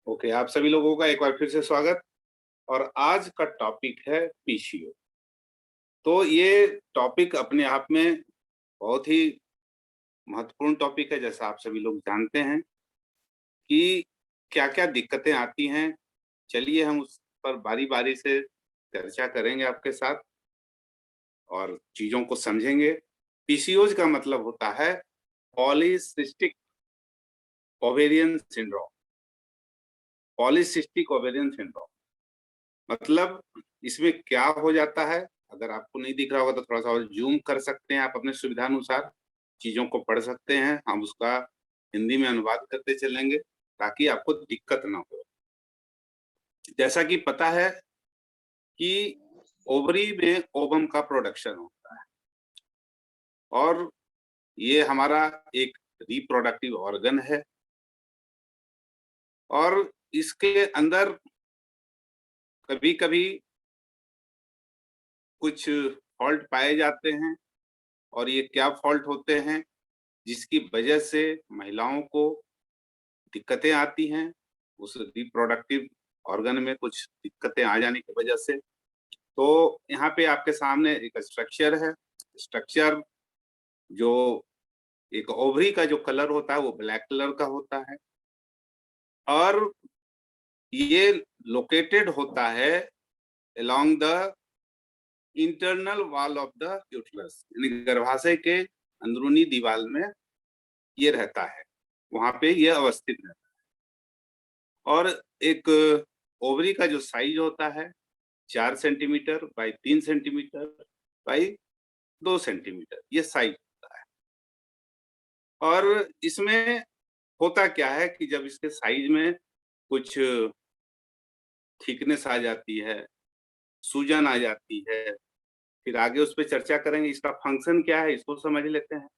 Okay, आप सभी लोगों का एक बार फिर से स्वागत। और आज का टॉपिक है पीसीओ। तो ये टॉपिक अपने आप में बहुत ही महत्वपूर्ण टॉपिक है, जैसा आप सभी लोग जानते हैं कि क्या-क्या दिक्कतें आती हैं। चलिए हम उस पर बारी-बारी से चर्चा करेंगे आपके साथ और चीज़ों को समझेंगे। पीसीओज़ का मतलब होता है polycystic ovarian syndrome. Polycystic ovarian syndrome मतलब इसमें क्या हो जाता है? अगर आपको नहीं दिख रहा होगा तो थोड़ा-सा और ज़ूम कर सकते हैं आप अपने सुविधानुसार, चीज़ों को पढ़ सकते हैं। हम उसका हिंदी में अनुवाद करते चलेंगे ताकि आपको दिक्कत ना हो। जैसा कि पता है कि ओवरी में ओवम का प्रोडक्शन होता है और ये हमारा एक रिप्रोडक्टिव ऑर्गन है और इसके अंदर कभी-कभी कुछ फॉल्ट पाए जाते हैं। और ये क्या फॉल्ट होते हैं जिसकी वजह से महिलाओं को दिक्कतें आती हैं, उस रिप्रोडक्टिव ऑर्गन में कुछ दिक्कतें आ जाने की वजह से। तो यहाँ पे आपके सामने एक स्ट्रक्चर है। स्ट्रक्चर जो एक ओवरी का जो कलर होता है वो ब्लैक कलर का होता है और ये लोकेटेड होता है along the internal wall of the uterus, यानी गर्भाशय के अंदरूनी दीवार में ये रहता है, वहां पे ये अवस्थित रहता है। और एक ओवरी का जो साइज होता है 4 centimetre by 3 centimetre by 2 centimetre, ये साइज होता है। और इसमें होता क्या है कि जब इसके साइज में कुछ थिकनेस आ जाती है, सूजन आ जाती है, फिर आगे उस पे चर्चा करेंगे। इसका फंक्शन क्या है इसको समझ लेते हैं।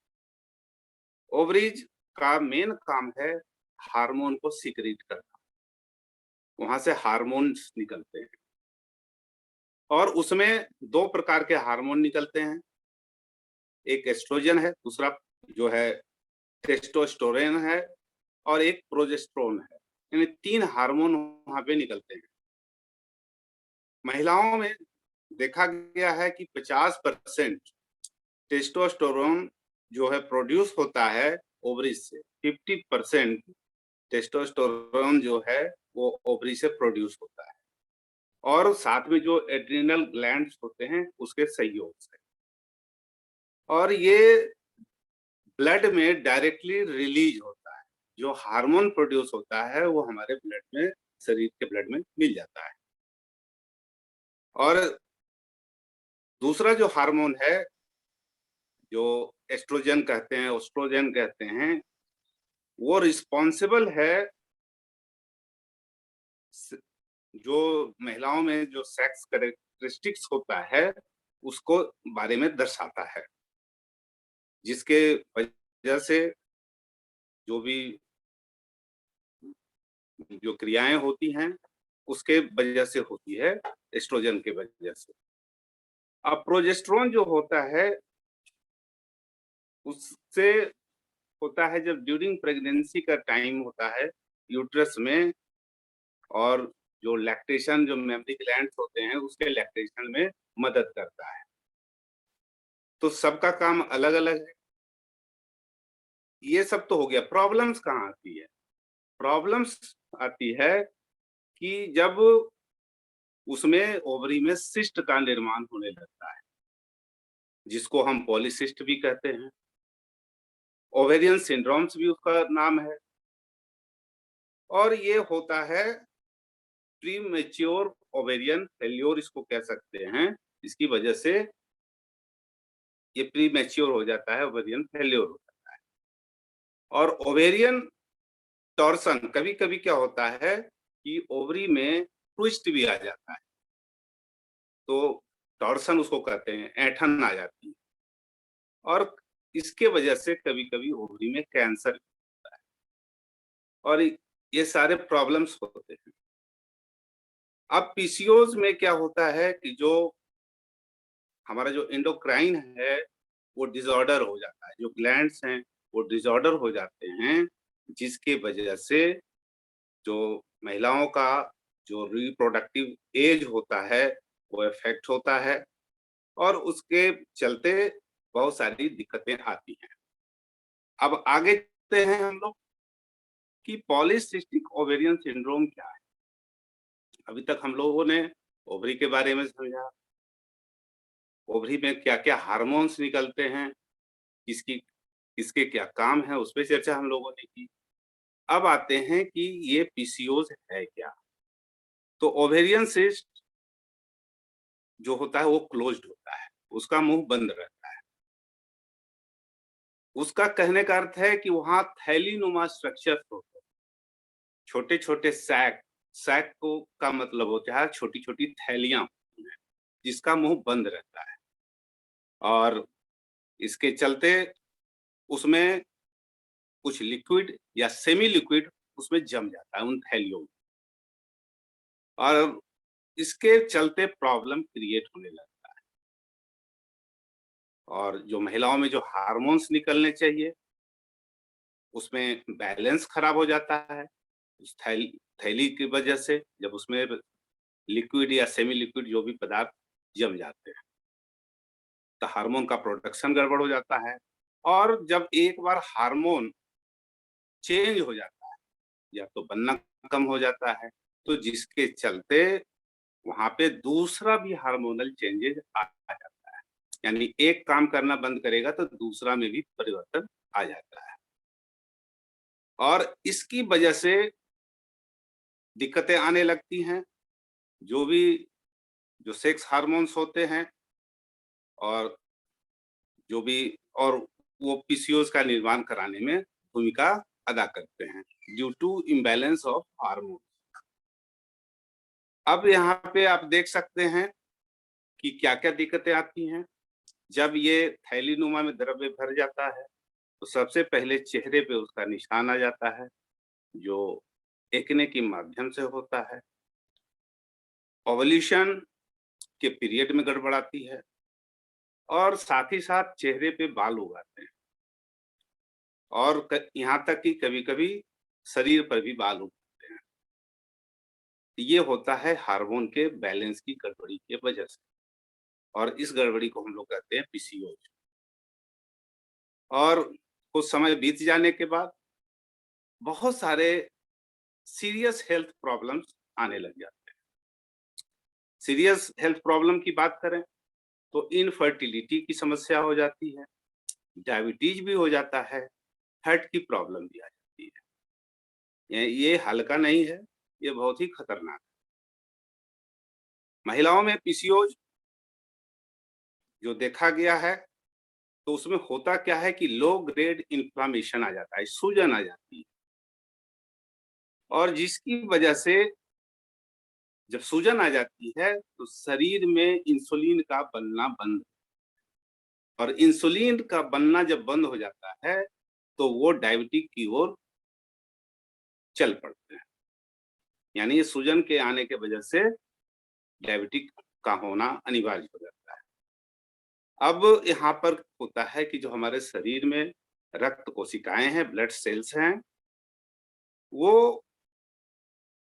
ओवरीज का मेन काम है हार्मोन को सीक्रेट करना, वहां से हार्मोन्स निकलते हैं और उसमें 2 प्रकार के हार्मोन निकलते हैं। एक एस्ट्रोजन है, दूसरा जो है टेस्टोस्टेरोन है और एक प्रोजेस्टेरोन है। यानी 3 हार्मोन वहाँ पे निकलते हैं। महिलाओं में देखा गया है कि 50% टेस्टोस्टेरोन जो है प्रोड्यूस होता है ओवरी से, 50% टेस्टोस्टेरोन जो है वो ओवरी से प्रोड्यूस होता है और साथ में जो एड्रिनल ग्लैंड्स होते हैं उसके सहयोग से। और ये ब्लड में डायरेक्टली रिलीज होता है। जो हार्मोन प्रोड्यूस होता है वो हमारे ब्लड में, शरीर के ब्लड में मिल जाता है। और दूसरा जो हार्मोन है, जो एस्ट्रोजन कहते हैं, ओस्ट्रोजन कहते हैं, वो रिस्पॉन्सिबल है जो महिलाओं में जो सेक्स कैरेक्टरिस्टिक्स होता है उसको बारे में दर्शाता है, जिसके वजह से जो भी जो क्रियाएं होती हैं उसके वजह से होती है, एस्ट्रोजन के वजह से। अब प्रोजेस्टेरोन जो होता है उससे होता है जब ड्यूरिंग प्रेगनेंसी का टाइम होता है यूट्रस में, और जो लैक्टेशन, जो मेमरी ग्लैंड्स होते हैं उसके लैक्टेशन में मदद करता है। तो सबका काम अलग अलग है। ये सब तो हो गया। प्रॉब्लम्स कहाँ आती है? प्रॉब्लम्स आती है कि जब उसमें ओवरी में सिस्ट का निर्माण होने लगता है, जिसको हम पॉलीसिस्ट भी कहते हैं। ओवेरियन सिंड्रोम्स भी उसका नाम है। और ये होता है प्रीमेच्योर ओवेरियन फेल्योर, इसको कह सकते हैं। इसकी वजह से ये प्रीमेच्योर हो जाता है, ओवेरियन फेल्योर हो जाता है। और ओवेरियन टॉर्सन, कभी-कभी क्या होता है कि ओवरी में ट्विस्ट भी आ जाता है, तो टॉर्सन उसको कहते हैं, ऐंठन आ जाती है। और इसके वजह से कभी-कभी ओवरी में कैंसर होता है और ये सारे प्रॉब्लम्स होते हैं। अब पीसीओज में क्या होता है कि जो हमारा जो एंडोक्राइन है वो डिसऑर्डर हो जाता है, जो ग्लैंड्स हैं वो डिसऑर्डर हो जाते हैं, जिसके वजह से जो महिलाओं का जो रिप्रोडक्टिव एज होता है, वो इफ़ेक्ट होता है और उसके चलते बहुत सारी दिक्कतें आती हैं। अब आगे चलते हैं हम लोग कि पॉलीसिस्टिक ओवेरियन सिंड्रोम क्या है? अभी तक हम लोगों ने ओवरी के बारे में समझा, ओवरी में क्या-क्या हार्मोन्स निकलते हैं, किसकी किसके क्या काम है, उस पे चर्चा हम लोगों ने की। अब आते हैं कि ये पीसीओएस है क्या? तो ओवेरियन सिस्ट जो होता है वो क्लोज़्ड होता है, उसका मुँह बंद रहता है। उसका कहने का अर्थ है कि वहाँ थैलीनुमा स्ट्रक्चर्स होते हैं, छोटे-छोटे सैक, सैक को का मतलब होता है छोटी-छोटी थैलियाँ होती हैं, जिसका मुँह बंद रहता है और इसके चलते उसमें कुछ लिक्विड या सेमी लिक्विड उसमें जम जाता है उन थैलियों में और इसके चलते प्रॉब्लम क्रिएट होने लगता है और जो महिलाओं में जो हार्मोन्स निकलने चाहिए, उसमें बैलेंस खराब हो जाता है। उस थैली की वजह से जब उसमें लिक्विड या सेमी लिक्विड जो भी पदार्थ जम जाते हैं, तो हार्मोन का प्रोडक्शन गड़बड़ हो जाता है और जब एक बार हार्मोन चेंज हो जाता है, या तो बनना कम हो जाता है, तो जिसके चलते वहाँ पे दूसरा भी हार्मोनल चेंजेज़ आ जाता है। यानी एक काम करना बंद करेगा तो दूसरा में भी परिवर्तन आ जाता है और इसकी वजह से दिक्कतें आने लगती हैं। जो भी जो सेक्स हार्मोन्स होते हैं और जो भी और वो पीसीओएस का निर्माण कराने में भूमिका अदा करते हैं, due to imbalance of hormone. अब यहाँ पे आप देख सकते हैं कि क्या-क्या दिक्कतें आती हैं। जब ये थैलीनुमा में द्रव्य भर जाता है, तो सबसे पहले चेहरे पे उसका निशान आ जाता है, जो एक्ने के माध्यम से होता है। ओवुलेशन के पीरियड में गड़बड़ आती है और साथ ही साथ चेहरे पे बाल उग आते हैं और यहाँ तक कि कभी-कभी शरीर पर भी बाल उगते हैं। ये होता है हार्मोन के बैलेंस की गड़बड़ी की वजह से और इस गड़बड़ी को हम लोग कहते हैं पीसीओएस। और कुछ समय बीत जाने के बाद बहुत सारे सीरियस हेल्थ प्रॉब्लम्स आने लग जाते हैं। सीरियस हेल्थ प्रॉब्लम की बात करें तो इनफर्टिलिटी की समस्या हो जाती है, डायबिटीज भी हो जाता है, हार्ट की प्रॉब्लम भी आ जाती है। ये हल्का नहीं है, ये बहुत ही खतरनाक है। महिलाओं में पीसीओएस जो देखा गया है, तो उसमें होता क्या है कि लो ग्रेड इन्फ्लेमेशन आ जाता है, सूजन आ जाती है और जिसकी वजह से जब सूजन आ जाती है, तो शरीर में इंसुलिन का बनना बंद और इंसुलिन का बनना जब बंद हो जाता है, तो वो डायबिटिक की ओर चल पड़ते हैं। यानी ये सूजन के आने के वजह से डायबिटिक का होना अनिवार्य हो जाता है। अब यहाँ पर होता है कि जो हमारे शरीर में रक्त कोशिकाएँ हैं, ब्लड सेल्स हैं, वो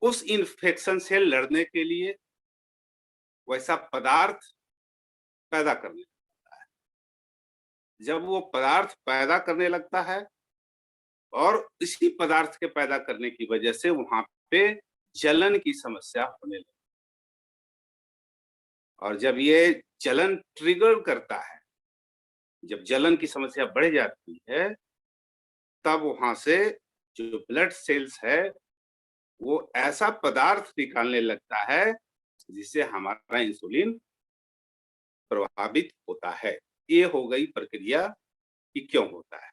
उस इन्फेक्शन से लड़ने के लिए वैसा पदार्थ पैदा करने लगता है। जब वो पदार्थ पैदा करने लगता है और इसी पदार्थ के पैदा करने की वजह से वहाँ पे जलन की समस्या होने लगती है और जब ये जलन ट्रिगर करता है, जब जलन की समस्या बढ़ जाती है, तब वहाँ से जो ब्लड सेल्स है, वो ऐसा पदार्थ निकालने लगता है, जिससे हमारा इंसुलिन प्रभावित होता है। ये हो गई प्रक्रिया कि क्यों होता है।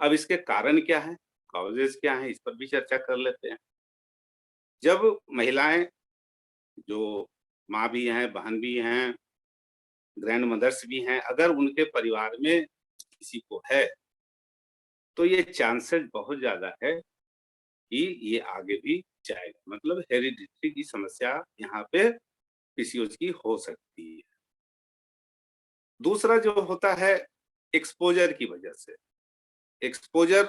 अब इसके कारण क्या हैं? कॉजेज़ क्या हैं? इस पर भी चर्चा कर लेते हैं। जब महिलाएँ जो माँ भी हैं, बहन भी हैं, ग्रैंड मदर्स भी हैं, अगर उनके परिवार में किसी को है, तो ये चांसेस बहुत ज़्यादा है कि ये आगे भी जाएगा। मतलब हेरिडिटी की समस्या यहाँ पे पीसीओएस की हो सकती है। दूसरा जो होता है एक्सपोज़र की वजह से। एक्सपोज़र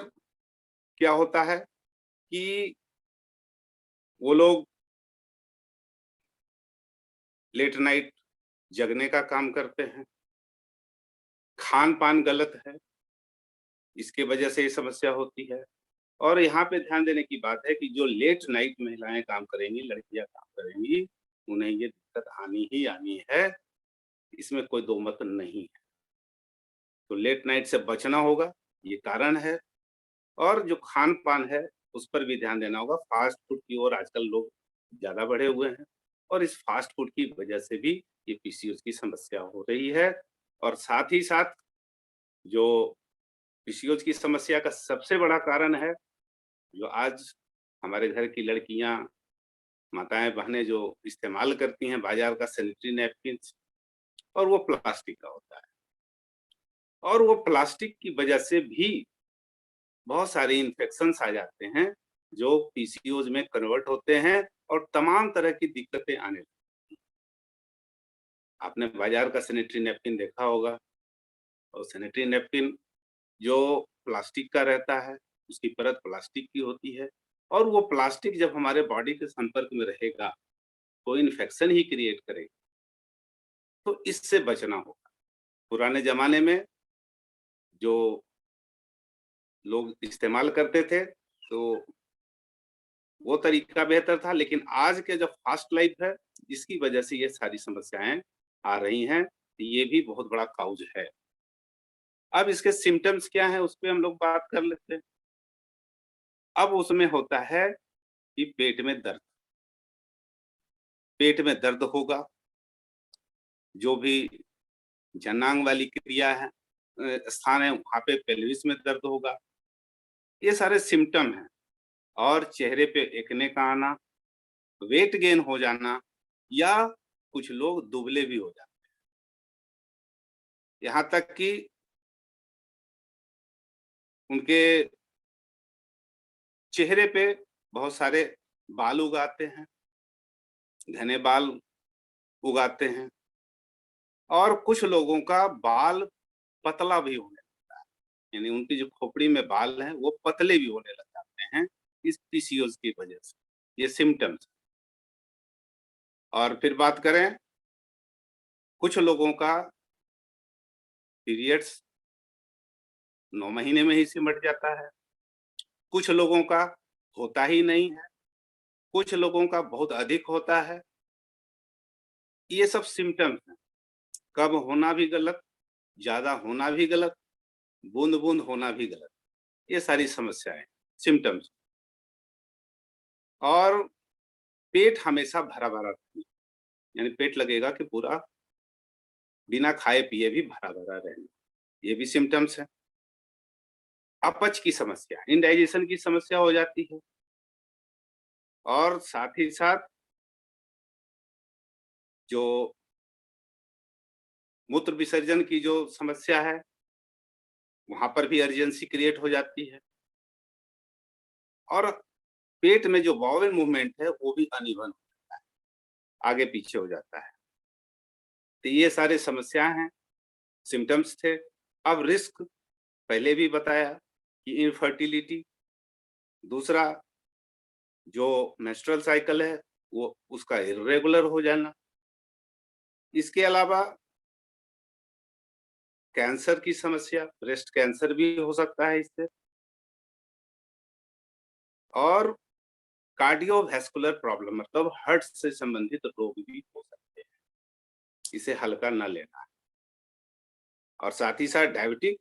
क्या होता है कि वो लोग लेट नाइट जगने का काम करते हैं, खान-पान गलत है, इसकी वजह से ये समस्या होती है। और यहाँ पे ध्यान देने की बात है कि जो लेट नाइट महिलाएँ काम करेंगी, लड़कियाँ काम करेंगी, उन्हें ये दिक्कत आनी ही आनी है, इसमें कोई दो मत नहीं है। तो लेट नाइट से बचना होगा, ये कारण है। और जो खान-पान है, उस पर भी ध्यान देना होगा। फ़ास्ट फूड की ओर आजकल लोग ज़्यादा बढ़े हुए हैं और इस फ़ास्ट फूड की वजह से भी ये पीसीओएस की समस्या हो रही है। और साथ ही साथ जो पीसीओएस की समस्या का सबसे बड़ा कारण है, जो आज हमारे घर की लड़कियाँ, माताएँ-बहनें जो इस्तेमाल करती हैं बाज़ार का सैनिटरी नैपकिन्स, और वो प्लास्टिक का होता है। और वो प्लास्टिक की वजह से भी बहुत सारे इन्फेक्शंस आ जाते हैं, जो पीसीओएस में कन्वर्ट होते हैं और तमाम तरह की दिक्कतें आने लगती हैं। आपने बाज़ार का सैनिटरी नैपकिन देखा होगा, और सैनिटरी नैपकिन जो प्लास्टिक का रहता है, उसकी परत प्लास्टिक की होती है, और वो प्लास्टिक जब हमारे बॉडी के संपर्क में रहेगा, तो इन्फेक्शन ही क्रिएट करेगा। तो इससे बचना होगा। पुराने ज़माने में जो लोग इस्तेमाल करते थे, तो वो तरीका बेहतर था, लेकिन आज के जो फ़ास्ट लाइफ़ है, इसकी वजह से ये सारी समस्याएँ आ रही हैं। ये भी बहुत बड़ा काउज़ है। अब इसके सिम्पटम्स क्या हैं, उस पे हम लोग बात कर लेते हैं। अब उसमें होता है कि पेट में दर्द होगा, जो भी जनांग वाली क्रिया है स्थान है, वहाँ पे पेल्विस में दर्द होगा। ये सारे सिम्पटम हैं। और चेहरे पे एक्ने का आना, वेट गेन हो जाना, या कुछ लोग दुबले भी हो जाते हैं। यहाँ तक कि उनके चेहरे पे बहुत सारे बाल उग आते हैं, घने बाल उग आते हैं, और कुछ लोगों का बाल पतला भी होने लगता है। यानी उनकी जो खोपड़ी में बाल हैं, वो पतले भी होने लग जाते हैं, इस पीसीओएस की वजह से। ये सिम्पटम्स। और फिर बात करें, कुछ लोगों का पीरियड्स 9 महीने में ही सिमट जाता है, कुछ लोगों का होता ही नहीं है, कुछ लोगों का बहुत अधिक होता है। ये सब सिम्पटम्स हैं। कम होना भी गलत, ज़्यादा होना भी गलत, बूँद-बूँद होना भी गलत। ये सारी समस्याएँ, सिम्पटम्स। और पेट हमेशा भरा-भरा रहना, यानी पेट लगेगा कि पूरा बिना खाए-पिए भी भरा-भरा रहना, ये भी सिम्पटम्स हैं। अपच की समस्या, इंडाइजेशन की समस्या हो जाती है। और साथ ही साथ जो मूत्र विसर्जन की जो समस्या है, वहाँ पर भी अर्जेंसी क्रिएट हो जाती है। और पेट में जो बाउल मूवमेंट है, वो भी अनइवन हो जाता है, आगे-पीछे हो जाता है। तो ये सारी समस्याएँ हैं, सिम्पटम्स थे। अब रिस्क पहले भी बताया कि इनफर्टिलिटी, दूसरा जो मेंस्ट्रुअल साइकिल है, वो उसका इर्रेगुलर हो जाना। इसके अलावा कैंसर की समस्या, ब्रेस्ट कैंसर भी हो सकता है इससे। और कार्डियोवैस्कुलर प्रॉब्लम, मतलब हार्ट से संबंधित रोग भी हो सकते हैं, इसे हल्का न लेना। और साथ ही साथ डायबिटिक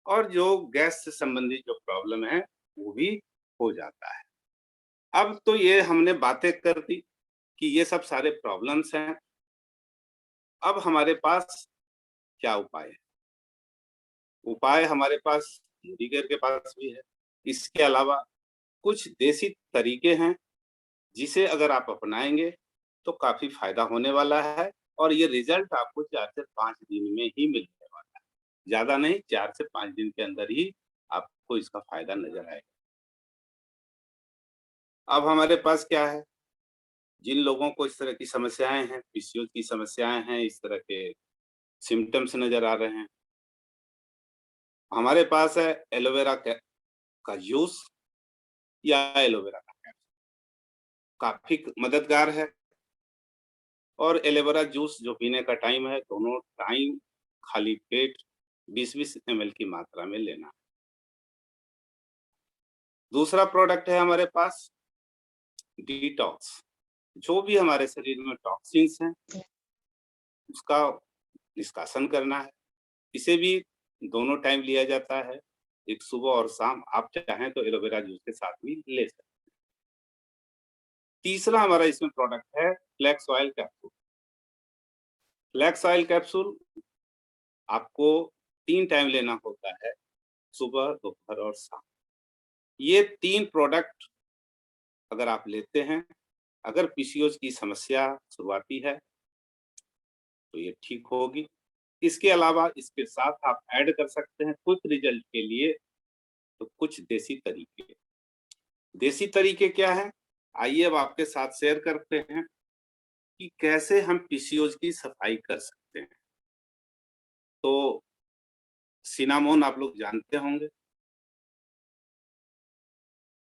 और जो गैस से संबंधित जो प्रॉब्लम है, वो भी हो जाता है। अब तो ये हमने बातें कर दी कि ये सब सारे प्रॉब्लम्स हैं। अब हमारे पास क्या उपाय है? उपाय हमारे पास मेडिकेयर के पास भी है। इसके अलावा कुछ देसी तरीके हैं, जिसे अगर आप अपनाएँगे, तो काफ़ी फ़ायदा होने वाला है, और ये रिज़ल्ट आपको 4 से 5 दिन में ही मिलने वाला है। ज़्यादा नहीं, 4 से 5 दिन के अंदर ही आपको इसका फ़ायदा नज़र आएगा। अब हमारे पास क्या है, जिन लोगों को इस तरह की समस्याएँ हैं, पीसीओएस की समस्याएँ हैं, इस तरह के सिम्पटम्स नज़र आ रहे हैं, हमारे पास है एलोवेरा का जूस या एलोवेरा का कैप्सूल। काफी मददगार है। और एलोवेरा जूस जो पीने का टाइम है, दोनों टाइम खाली पेट 20-20 ml की मात्रा में लेना। दूसरा प्रोडक्ट है हमारे पास डिटॉक्स। जो भी हमारे शरीर में टॉक्सिन्स हैं, उसका निष्कासन करना है। इसे भी दोनों टाइम लिया जाता है, एक सुबह और शाम। आप चाहें तो एलोवेरा जूस के साथ भी ले सकते हैं। तीसरा हमारा इसमें प्रोडक्ट है flax oil capsule. Flax oil capsule आपको 3 टाइम लेना होता है, सुबह, दोपहर और शाम। ये 3 प्रोडक्ट अगर आप लेते हैं, अगर पीसीओएस की समस्या शुरुआती है, तो ये ठीक होगी। इसके अलावा इसके साथ आप ऐड कर सकते हैं क्विक रिजल्ट के लिए तो कुछ देसी तरीके। देसी तरीके क्या हैं? आइए अब आपके साथ शेयर करते हैं कि कैसे हम पीसीओएस की सफाई कर सकते हैं। तो सिनामोन आप लोग जानते होंगे,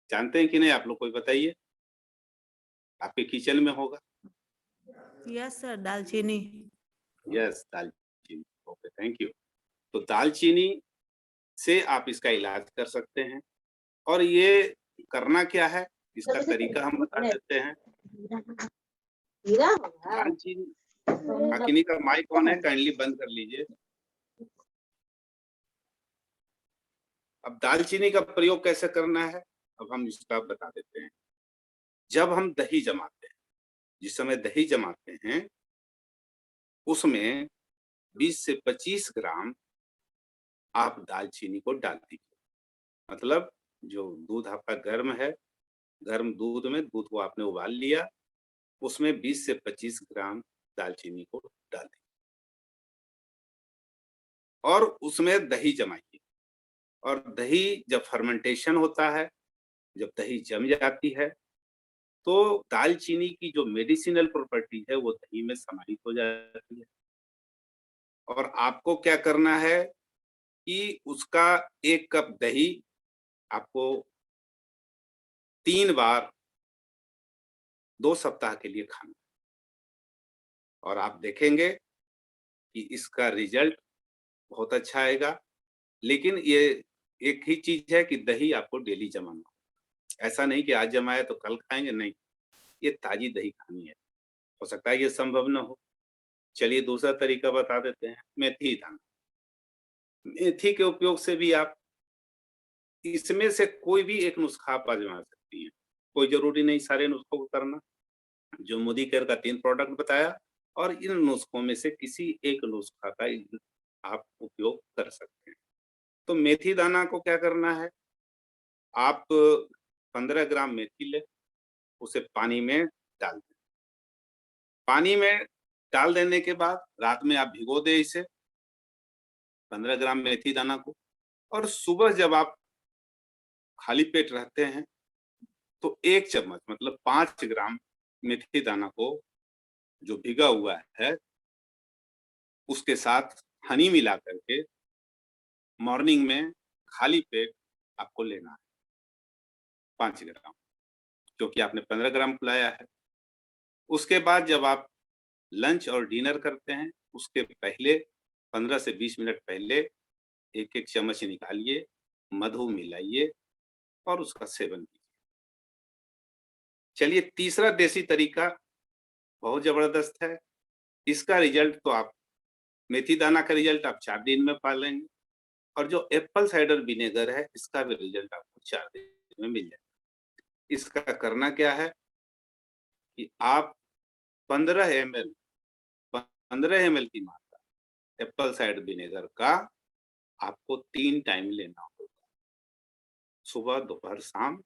जानते हैं कि नहीं? आप लोग कोई बताइए, आपके किचन में होगा। यस सर, दालचीनी। यस, दालचीनी। Okay, thank you. तो दालचीनी से आप इसका इलाज कर सकते हैं। और ये करना क्या है, इसका तरीका हम बता देते हैं। दालचीनी, अकिनी का माइक ऑन है, काइंडली बंद कर लीजिए। अब दालचीनी का प्रयोग कैसे करना है, अब हम इसका बता देते हैं। जब हम दही जमाते हैं, जिस समय दही जमाते हैं, उसमें 20 से 25 ग्राम आप दालचीनी को डाल दीजिए। मतलब जो दूध आपका गर्म है, गर्म दूध में दूध को आपने उबाल लिया, उसमें 20 से 25 ग्राम दालचीनी को डाल दीजिए और उसमें दही जमाइए। और दही जब फर्मेंटेशन होता है, जब दही जम जाती है, तो दालचीनी की जो मेडिसिनल प्रॉपर्टी है वो दही में समाहित हो जाती है। और आपको क्या करना है कि उसका 1 कप दही आपको 3 बार 2 सप्ताह के लिए खाना। और आप देखेंगे कि इसका रिजल्ट बहुत अच्छा आएगा। लेकिन ये एक ही चीज़ है कि दही आपको डेली जमाना। ऐसा नहीं कि आज जमाया तो कल खाएँगे, नहीं। ये ताज़ी दही खानी है। हो सकता है ये संभव ना हो। चलिए दूसरा तरीका बता देते हैं, मेथी दाना। मेथी के उपयोग से भी आप इसमें से कोई भी एक नुस्खा आप आज़मा सकती हैं। कोई ज़रूरी नहीं सारे नुस्खों को करना। जो मोदी केयर का 3 प्रोडक्ट बताया और इन नुस्खों में से किसी एक नुस्खा का आप उपयोग कर सकते हैं। तो मेथी दाना को क्या करना है, आप 15 ग्राम मेथी लें, उसे पानी में डाल दें। पानी में डाल देने के बाद रात में आप भिगो दें इसे, 15 ग्राम मेथी दाना को। और सुबह जब आप खाली पेट रहते हैं, तो 1 चम्मच मतलब 5 ग्राम मेथी दाना को जो भिगा हुआ है, उसके साथ हनी मिला करके मॉर्निंग में खाली पेट आपको लेना है 5 ग्राम, क्योंकि आपने 15 ग्राम खिलाया है। उसके बाद जब आप लंच और डिनर करते हैं, उसके पहले 15 से 20 मिनट पहले 1-1 चम्मच निकालिए, मधु मिलाइए और उसका सेवन कीजिए। चलिए तीसरा देसी तरीका बहुत ज़बरदस्त है। इसका रिज़ल्ट तो आप मेथी दाना का रिज़ल्ट आप 4 दिन में पा लेंगे और जो एप्पल साइडर विनेगर है, इसका भी रिज़ल्ट आपको 4 दिन में मिल जाएगा। इसका करना क्या है कि आप 15 एमएल 15 एमएल की मात्रा एप्पल साइडर विनेगर का आपको 3 टाइम लेना होगा। सुबह, दोपहर, शाम,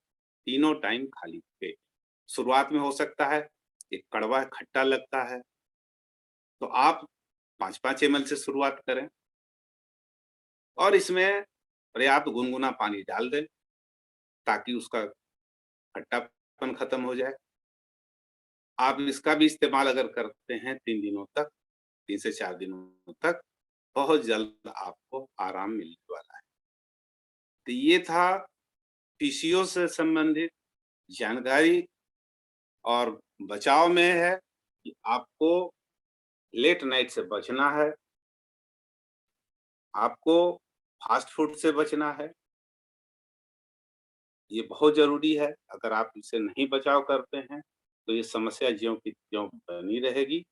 तीनों टाइम खाली पेट। शुरुआत में हो सकता है ये कड़वा खट्टा लगता है, तो आप 5-5 एमएल से शुरुआत करें और इसमें पर्याप्त गुनगुना पानी डाल दें ताकि उसका खट्टापन खत्म हो जाए। आप इसका भी इस्तेमाल अगर करते हैं 3 दिनों तक, 3 से 4 दिनों तक, बहुत जल्द आपको आराम मिलने वाला है। तो ये था पीसीओ से संबंधित जानकारी और बचाव में है कि आपको लेट नाइट से बचना है, आपको फास्ट फूड से बचना है। ये बहुत ज़रूरी है, अगर आप इससे नहीं बचाव करते हैं, तो ये समस्या ज्यों की त्यों बनी रहेगी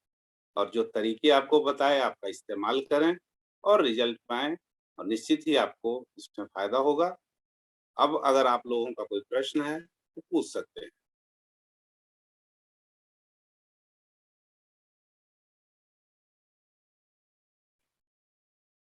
और जो तरीके आपको बताए आपका इस्तेमाल करें और रिज़ल्ट पाएँ और निश्चित ही आपको इसमें फ़ायदा होगा। अब अगर आप लोगों का कोई प्रश्न है, तो पूछ सकते हैं।